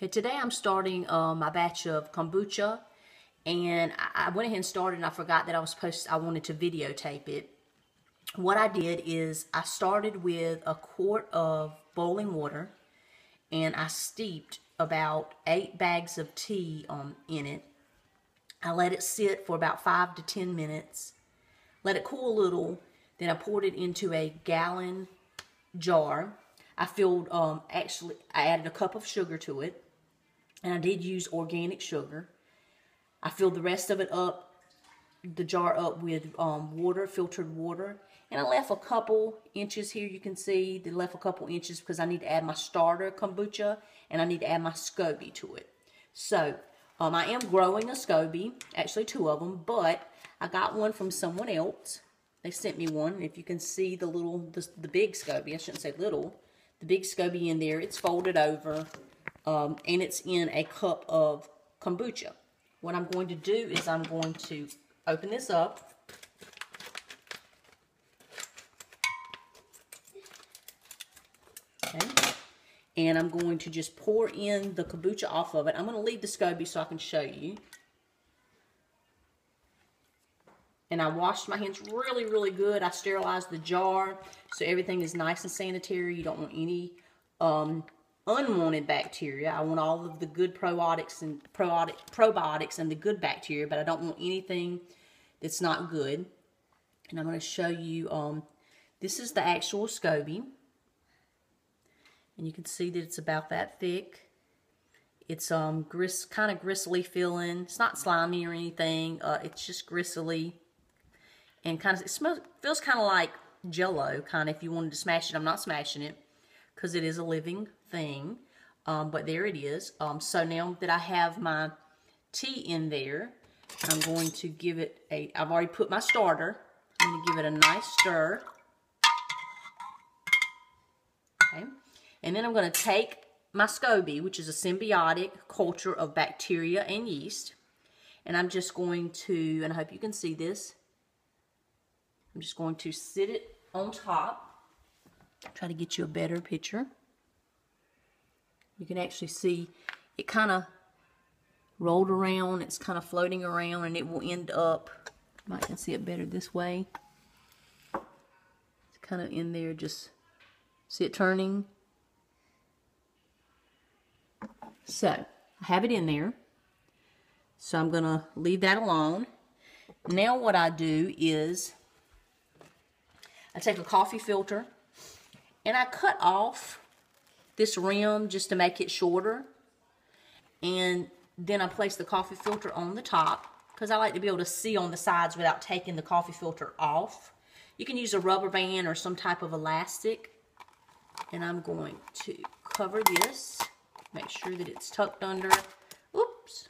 Okay, today I'm starting my batch of kombucha, and I went ahead and started, and I forgot that I wanted to videotape it. What I did is I started with a quart of boiling water, and I steeped about 8 bags of tea in it. I let it sit for about 5 to 10 minutes, let it cool a little, then I poured it into a gallon jar. I filled, I added a cup of sugar to it, and I did use organic sugar. I filled the rest of it up, the jar up with water, filtered water, and I left a couple inches here. You can see they left a couple inches because I need to add my starter kombucha and I need to add my scoby to it. So I am growing a scoby, actually 2 of them, but I got one from someone else. They sent me one, and if you can see the big scoby, I shouldn't say little, the big scoby in there, it's folded over, and it's in a cup of kombucha. What I'm going to do is I'm going to open this up. Okay. And I'm going to just pour in the kombucha off of it. I'm going to leave the scoby so I can show you. And I washed my hands really, really good. I sterilized the jar so everything is nice and sanitary. You don't want any unwanted bacteria. I want all of the good probiotics and the good bacteria, but I don't want anything that's not good. And I'm going to show you, this is the actual scoby. And you can see that it's about that thick. It's kind of gristly feeling. It's not slimy or anything. It's just gristly. And it feels kind of like Jell-O, kind of, if you wanted to smash it. I'm not smashing it because it is a living thing. But there it is. So now that I have my tea in there, I'm going to give it I've already put my starter. I'm going to give it a nice stir. Okay. And then I'm going to take my scoby, which is a symbiotic culture of bacteria and yeast. And I'm just going to, and I hope you can see this, I'm just going to sit it on top. Try to get you a better picture. You can actually see it kind of rolled around. It's kind of floating around, and it will end up, you might can see it better this way. It's kind of in there, just see it turning. So I have it in there. So I'm going to leave that alone. Now what I do is I take a coffee filter and I cut off this rim just to make it shorter. And then I place the coffee filter on the top because I like to be able to see on the sides without taking the coffee filter off. You can use a rubber band or some type of elastic. And I'm going to cover this. Make sure that it's tucked under. Oops.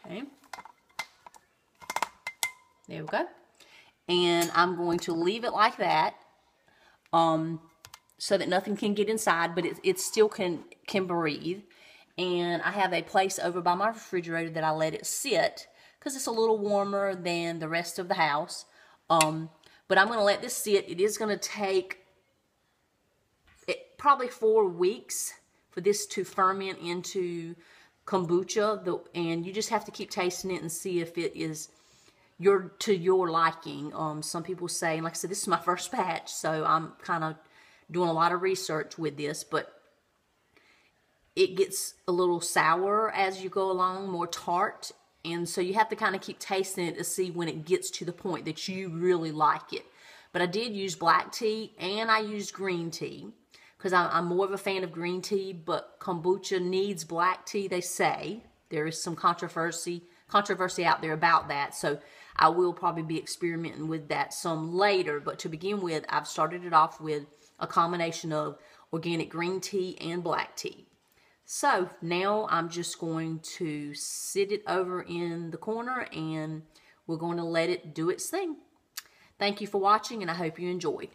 Okay. There we go. And I'm going to leave it like that so that nothing can get inside, but it still can breathe. And I have a place over by my refrigerator that I let it sit because it's a little warmer than the rest of the house. But I'm going to let this sit. It is going to take probably 4 weeks for this to ferment into kombucha, and you just have to keep tasting it and see if it is to your liking. Some people say, and like I said, this is my first batch, so I'm kind of doing a lot of research with this, but it gets a little sour as you go along, more tart, and so you have to kind of keep tasting it to see when it gets to the point that you really like it. But I did use black tea and I used green tea because I'm more of a fan of green tea, but kombucha needs black tea, they say. There is some controversy out there about that, so I will probably be experimenting with that some later. But to begin with, I've started it off with a combination of organic green tea and black tea. So now I'm just going to sit it over in the corner and we're going to let it do its thing. Thank you for watching, and I hope you enjoyed.